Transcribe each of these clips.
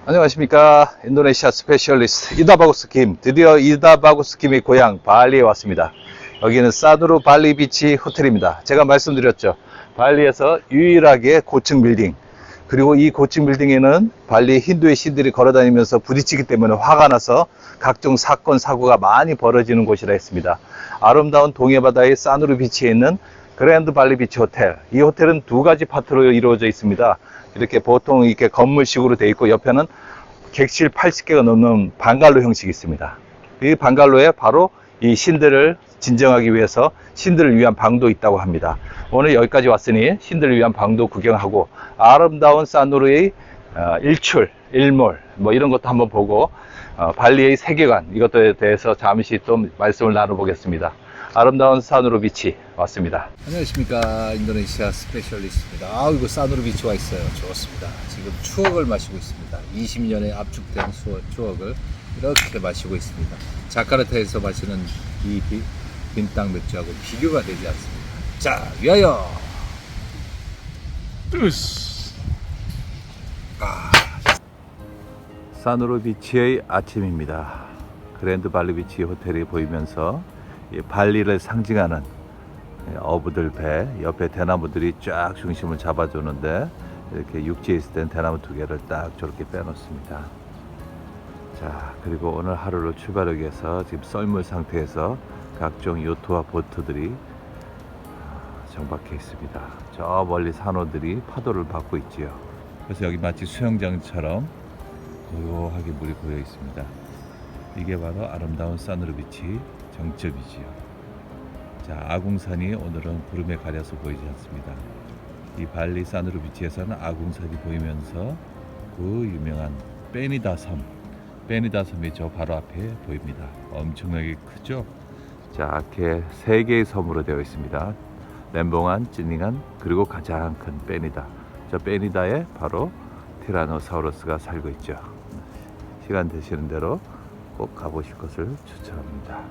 안녕하십니까. 인도네시아 스페셜리스트 이다바구스 김. 드디어 이다바구스 김의 고향 발리에 왔습니다. 여기는 사누르 발리 비치 호텔입니다. 제가 말씀드렸죠. 발리에서 유일하게 고층 빌딩, 그리고 이 고층 빌딩에는 발리 힌두의 신들이 걸어다니면서 부딪히기 때문에 화가 나서 각종 사건 사고가 많이 벌어지는 곳이라 했습니다. 아름다운 동해바다의 사누르 비치에 있는 그랜드 발리 비치 호텔. 이 호텔은 두 가지 파트로 이루어져 있습니다. 이렇게 보통 이렇게 건물식으로 되어 있고, 옆에는 객실 80개가 넘는 방갈로 형식이 있습니다. 이 방갈로에 바로 이 신들을 진정하기 위해서 신들을 위한 방도 있다고 합니다. 오늘 여기까지 왔으니 신들을 위한 방도 구경하고, 아름다운 사누르의 일출, 일몰 뭐 이런 것도 한번 보고, 발리의 세계관, 이것들에 대해서 잠시 좀 말씀을 나눠보겠습니다. 아름다운 사누르 비치 왔습니다. 안녕하십니까. 인도네시아 스페셜리스트입니다. 이거 사누르 비치 와 있어요. 좋습니다. 지금 추억을 마시고 있습니다. 20년의 압축된 추억을 이렇게 마시고 있습니다. 자카르타에서 마시는 이 빈땅 맥주하고 비교가 되지 않습니다. 자, 위하여! 사누르 비치의 아침입니다. 그랜드 발리 비치 호텔이 보이면서 발리를 상징하는 어부들 배, 옆에 대나무들이 쫙 중심을 잡아주는데, 이렇게 육지에 있을 땐 대나무 두 개를 딱 저렇게 빼놓습니다. 자, 그리고 오늘 하루를 출발하기 위해서 지금 썰물 상태에서 각종 요트와 보트들이 정박해 있습니다. 저 멀리 산호들이 파도를 받고 있지요. 그래서 여기 마치 수영장처럼 고요하게 물이 고여 있습니다. 이게 바로 아름다운 사누르 비치 정점이지요. 자, 아궁산이 오늘은 구름에 가려서 보이지 않습니다. 이 발리 사누르 비치에서는 아궁산이 보이면서 그 유명한 빼니다 섬, 빼니다 섬이 저 바로 앞에 보입니다. 엄청나게 크죠? 자, 이렇게 세 개의 섬으로 되어 있습니다. 램봉안, 찌닝안, 그리고 가장 큰 빼니다. 저 빼니다에 바로 티라노사우루스가 살고 있죠. 시간 되시는 대로 꼭 가보실 것을 추천합니다.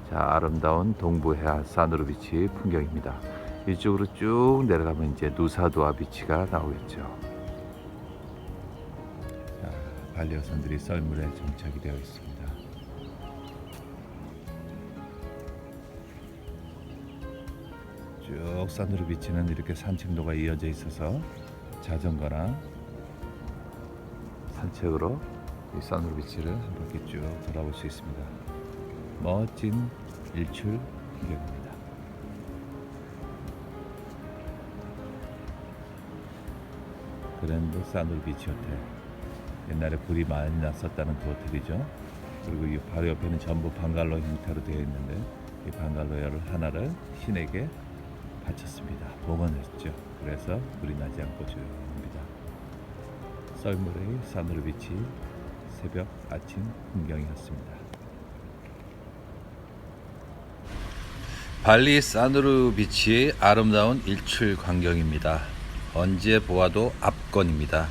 자, 아름다운 동부해안 사누르 비치 풍경입니다. 이쪽으로 쭉 내려가면 이제 누사두아 비치가 나오겠죠. 자, 발리 여성들이 썰물에 정착이 되어 있습니다. 쭉 사누르 비치는 이렇게 산책로가 이어져 있어서 자전거나 산책으로 이 사누르 비치를 한 바퀴 쭉 돌아볼 수 있습니다. 멋진 일출 풍경입니다. 그랜드 사누르 비치 호텔. 옛날에 불이 많이 났었다는 그 호텔이죠. 그리고 이 바로 옆에는 전부 방갈로 형태로 되어 있는데, 이 방갈로 하나를 신에게 바쳤습니다. 봉헌했죠. 그래서 불이 나지 않고 조용합니다. 썰물의 사누르 비치 새벽 아침 풍경이었습니다. 발리 사누르 비치의 아름다운 일출 광경입니다. 언제 보아도 압권입니다.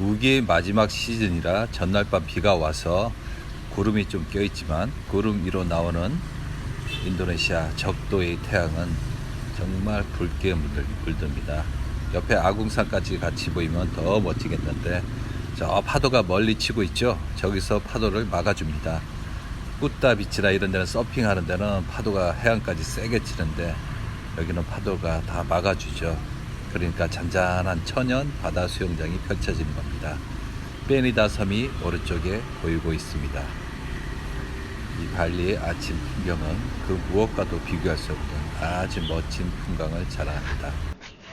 우기의 마지막 시즌이라 전날 밤 비가 와서 구름이 좀 껴있지만, 구름 위로 나오는 인도네시아 적도의 태양은 정말 붉게 물듭니다. 옆에 아궁산까지 같이 보이면 더 멋지겠는데, 저 파도가 멀리 치고 있죠. 저기서 파도를 막아줍니다. 꾸따 비치나 이런 데는 서핑하는 데는 파도가 해안까지 세게 치는데, 여기는 파도가 다 막아주죠. 그러니까 잔잔한 천연 바다 수영장이 펼쳐지는 겁니다. 빼니다 섬이 오른쪽에 보이고 있습니다. 이 발리의 아침 풍경은 그 무엇과도 비교할 수 없는 아주 멋진 풍광을 자랑합니다.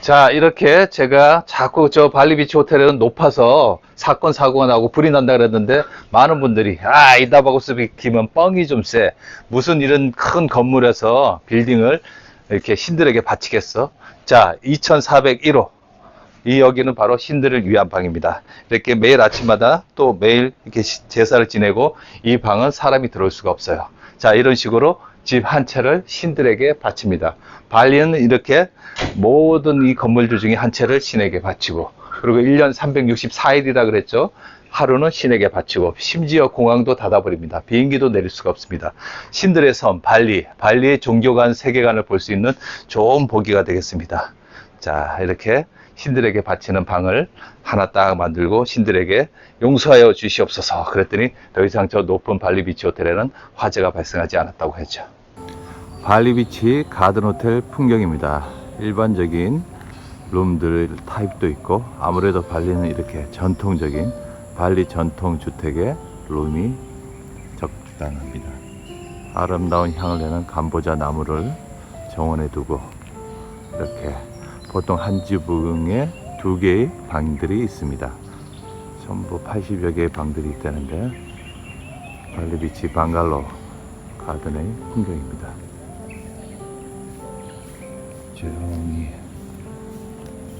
자, 이렇게 제가 자꾸 저 발리 비치 호텔은 높아서 사건 사고가 나고 불이 난다 그랬는데, 많은 분들이 이다바구스 김은 뻥이 좀 세, 무슨 이런 큰 건물에서 빌딩을 이렇게 신들에게 바치겠어. 자, 2401호 이 여기는 바로 신들을 위한 방입니다. 이렇게 매일 아침마다 또 매일 이렇게 제사를 지내고, 이 방은 사람이 들어올 수가 없어요. 자, 이런 식으로 집 한 채를 신들에게 바칩니다. 발리는 이렇게 모든 이 건물들 중에 한 채를 신에게 바치고, 그리고 1년 364일이라 그랬죠. 하루는 신에게 바치고, 심지어 공항도 닫아버립니다. 비행기도 내릴 수가 없습니다. 신들의 섬 발리의 종교관 세계관을 볼 수 있는 좋은 보기가 되겠습니다. 자, 이렇게 신들에게 바치는 방을 하나 딱 만들고 신들에게 용서하여 주시옵소서. 그랬더니 더 이상 저 높은 발리비치 호텔에는 화재가 발생하지 않았다고 했죠. 발리비치 가든 호텔 풍경입니다. 일반적인 룸들 타입도 있고, 아무래도 발리는 이렇게 전통적인 발리 전통 주택의 룸이 적당합니다. 아름다운 향을 내는 감보자 나무를 정원에 두고, 이렇게 보통 한 지붕에 2개의 방들이 있습니다. 전부 80여 개의 방들이 있다는데, 발리비치 방갈로 가든의 풍경입니다. 조용히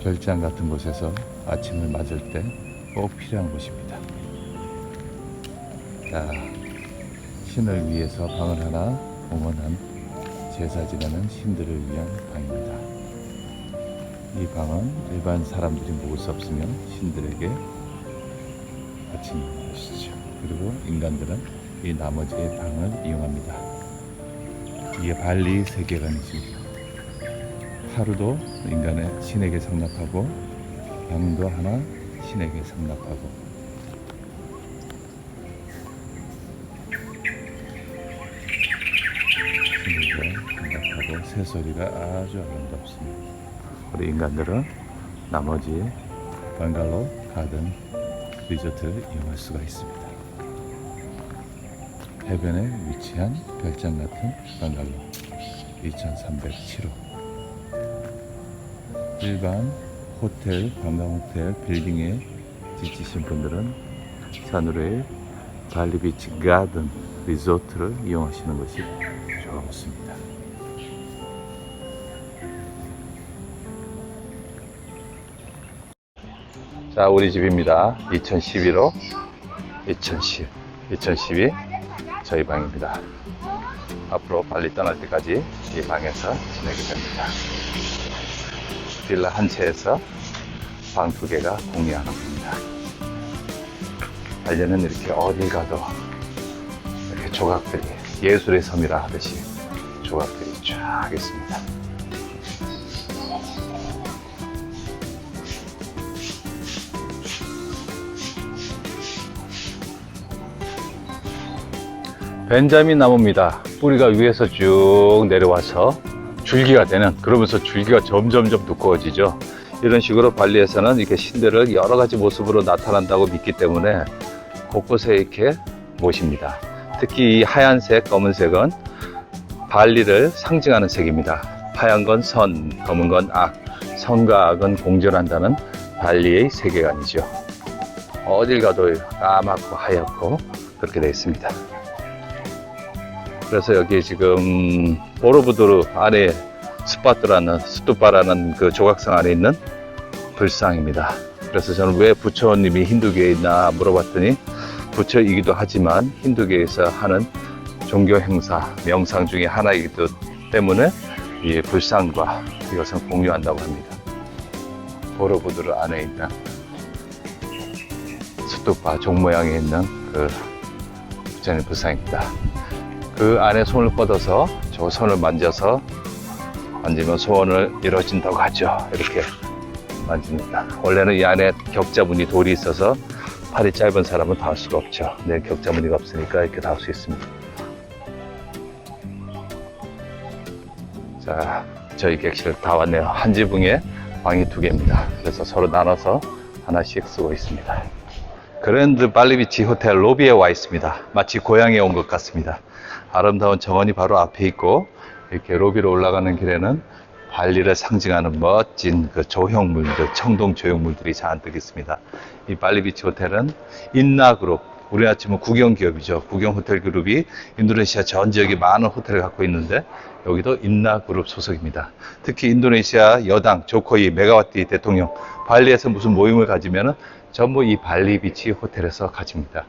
별장 같은 곳에서 아침을 맞을 때 꼭 필요한 곳입니다. 자, 신을 위해서 방을 하나 봉헌한 제사 지내는 신들을 위한 방입니다. 이 방은 일반 사람들이 묵을 수 없으며 신들에게 바치는 곳이죠. 그리고 인간들은 이 나머지의 방을 이용합니다. 이게 발리 세계관이십니다. 하루도 인간의 신에게 상납하고, 방도 하나 신에게 상납하고, 신에게 상납하고, 새소리가 아주 아름답습니다. 우리 인간들은 나머지 방갈로 가든 리조트를 이용할 수가 있습니다. 해변에 위치한 별장 같은 방갈로 2307호. 일반 호텔, 관광호텔 빌딩에 지치신 분들은 산후로의 발리비치 가든 리조트를 이용하시는 것이 좋습니다. 자, 우리 집입니다. 2011호 2012 저희 방입니다. 앞으로 발리 떠날 때까지 이 방에서 지내게 됩니다. 빌라 한 채에서 방 2개가 공유하는 겁니다. 발리는 이렇게 어딜 가도 이렇게 조각들이, 예술의 섬이라 하듯이 조각들이 쫙 있습니다. 벤자민 나무입니다. 뿌리가 위에서 쭉 내려와서 줄기가 되는, 그러면서 줄기가 점점점 두꺼워지죠. 이런 식으로 발리에서는 이렇게 신들을 여러 가지 모습으로 나타난다고 믿기 때문에 곳곳에 이렇게 모십니다. 특히 이 하얀색, 검은색은 발리를 상징하는 색입니다. 하얀 건 선, 검은 건 악, 선과 악은 공존한다는 발리의 세계관이죠. 어딜 가도 까맣고 하얗고 그렇게 되어 있습니다. 그래서 여기 지금 보로부두르 안에 스투파라는 그 조각상 안에 있는 불상입니다. 그래서 저는 왜 부처님이 힌두교에 있나 물어봤더니, 부처이기도 하지만 힌두교에서 하는 종교 행사, 명상 중에 하나이기 때문에 이 불상과 이것은 공유한다고 합니다. 보로부두르 안에 있는 스투파 종 모양에 있는 그 부처님 불상입니다. 그 안에 손을 뻗어서 저 손을 만지면 소원을 이뤄진다고 하죠. 이렇게 만집니다. 원래는 이 안에 격자무늬 돌이 있어서 팔이 짧은 사람은 닿을 수가 없죠. 네, 격자무늬가 없으니까 이렇게 닿을 수 있습니다. 자, 저희 객실 다 왔네요. 한 지붕에 방이 2개입니다. 그래서 서로 나눠서 하나씩 쓰고 있습니다. 그랜드 발리비치 호텔 로비에 와 있습니다. 마치 고향에 온 것 같습니다. 아름다운 정원이 바로 앞에 있고, 이렇게 로비로 올라가는 길에는 발리를 상징하는 멋진 그 조형물들, 청동 조형물들이 잔뜩 있습니다. 이 발리비치 호텔은 인나그룹, 우리나라 치면 국영기업이죠. 국영호텔 그룹이 인도네시아 전 지역에 많은 호텔을 갖고 있는데, 여기도 인나그룹 소속입니다. 특히 인도네시아 여당 조코이 메가와티 대통령 발리에서 무슨 모임을 가지면은 전부 이 발리비치 호텔에서 가집니다.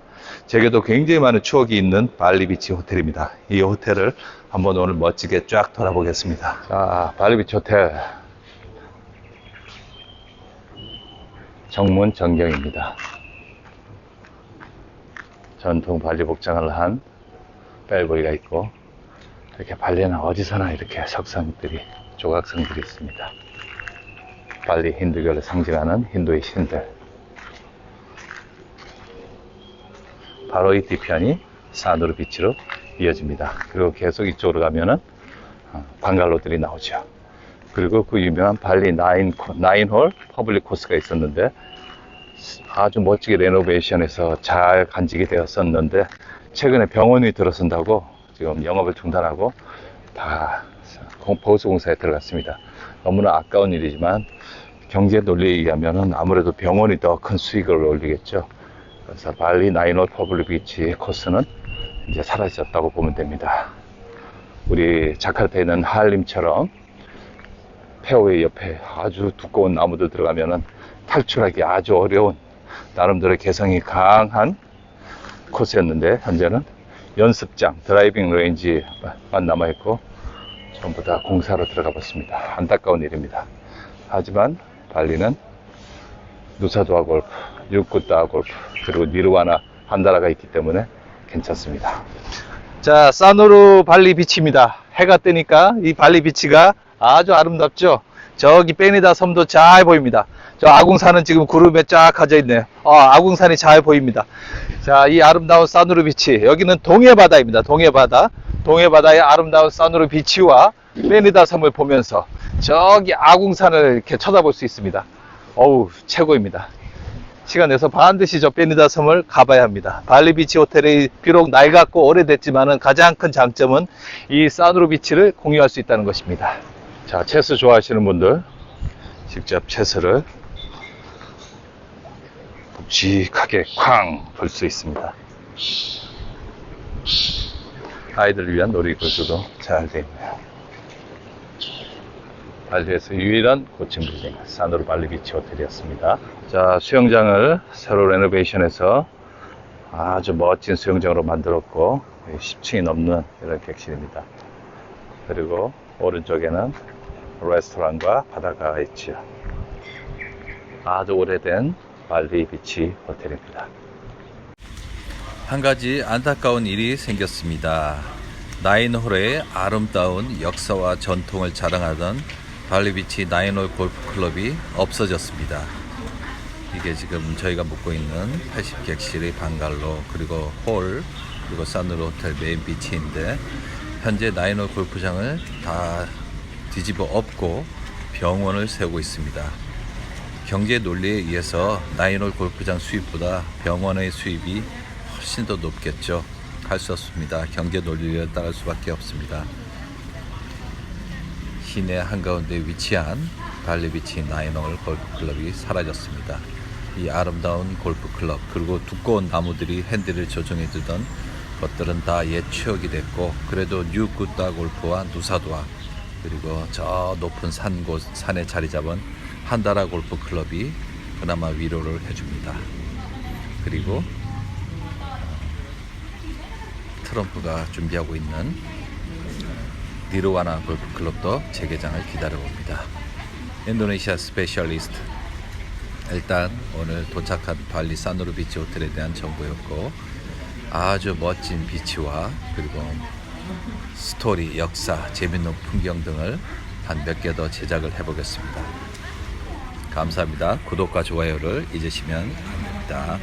제게도 굉장히 많은 추억이 있는 발리비치 호텔입니다. 이 호텔을 한번 오늘 멋지게 쫙 돌아보겠습니다. 자, 발리비치 호텔 정문 전경입니다. 전통 발리 복장을 한 벨보이가 있고, 이렇게 발리는 어디서나 이렇게 석상들이, 조각상들이 있습니다. 발리 힌두교를 상징하는 힌두의 신들. 바로 이 뒤편이 사누르 비치로 이어집니다. 그리고 계속 이쪽으로 가면은 방갈로들이 나오죠. 그리고 그 유명한 발리 나인홀 퍼블릭 코스가 있었는데 아주 멋지게 레노베이션해서 잘 간직이 되었었는데 최근에 병원이 들어선다고 지금 영업을 중단하고 다 보수공사에 들어갔습니다. 너무나 아까운 일이지만 경제 논리에 의하면 아무래도 병원이 더 큰 수익을 올리겠죠. 그래서 발리 나인홀 퍼블릭 비치 코스는 이제 사라졌다고 보면 됩니다. 우리 자카르타에 있는 할림처럼 페어웨이 옆에 아주 두꺼운 나무들 들어가면은 탈출하기 아주 어려운 나름대로 개성이 강한 코스였는데 현재는 연습장, 드라이빙 레인지만 남아있고 전부 다 공사로 들어가 봤습니다. 안타까운 일입니다. 하지만 발리는 누사두아 골프, 뉴쿠따 골프, 그리고 니르와나 한다라가 있기 때문에 괜찮습니다. 자, 사누르 발리 비치입니다. 해가 뜨니까 이 발리 비치가 아주 아름답죠. 저기 빼니다 섬도 잘 보입니다. 저 아궁산은 지금 구름에 쫙 가져 있네요. 아궁산이 잘 보입니다. 자, 이 아름다운 사누르 비치, 여기는 동해바다입니다. 동해바다의 아름다운 사누르 비치와 빼니다 섬을 보면서 저기 아궁산을 이렇게 쳐다볼 수 있습니다. 어우, 최고입니다. 시간 내서 반드시 저 빼니다 섬을 가봐야 합니다. 발리 비치 호텔이 비록 낡았고 오래됐지만은 가장 큰 장점은 이 사누르 비치를 공유할 수 있다는 것입니다. 자, 체스 좋아하시는 분들 직접 체스를 묵직하게 쾅 불 수 있습니다. 아이들을 위한 놀이구조도 잘 되어 있네요. 발리에서 유일한 고층 빌딩 사누르 발리 비치 호텔이었습니다. 자, 수영장을 새로 레노베이션해서 아주 멋진 수영장으로 만들었고 10층이 넘는 이런 객실입니다. 그리고 오른쪽에는 레스토랑과 바다가 있지요. 아주 오래된 발리 비치 호텔입니다. 한 가지 안타까운 일이 생겼습니다. 나인홀의 아름다운 역사와 전통을 자랑하던 발리 비치 나인홀 골프 클럽이 없어졌습니다. 이게 지금 저희가 묵고 있는 80객실의 방갈로, 그리고 홀, 그리고 사누르 호텔 메인 비치인데 현재 나인홀 골프장을 다 뒤집어 엎고 병원을 세우고 있습니다. 경제 논리에 의해서 나인홀 골프장 수입보다 병원의 수입이 훨씬 더 높겠죠. 할 수 없습니다. 경제 논리에 따를 수밖에 없습니다. 시내 한가운데 위치한 발리비치 나인홀 골프클럽이 사라졌습니다. 이 아름다운 골프클럽, 그리고 두꺼운 나무들이 핸들을 조종해 주던 것들은 다 옛 추억이 됐고, 그래도 뉴쿠따 골프와 누사두아, 그리고 저 높은 산에 자리 잡은 한다라 골프클럽이 그나마 위로를 해줍니다. 그리고 트럼프가 준비하고 있는 니르와나 골프클럽도 재개장을 기다려봅니다. 인도네시아 스페셜리스트, 일단 오늘 도착한 발리 사누르 비치 호텔에 대한 정보였고, 아주 멋진 비치와 그리고 스토리, 역사, 재밌는 풍경 등을 한 몇 개 더 제작을 해보겠습니다. 감사합니다. 구독과 좋아요를 잊으시면 안 됩니다.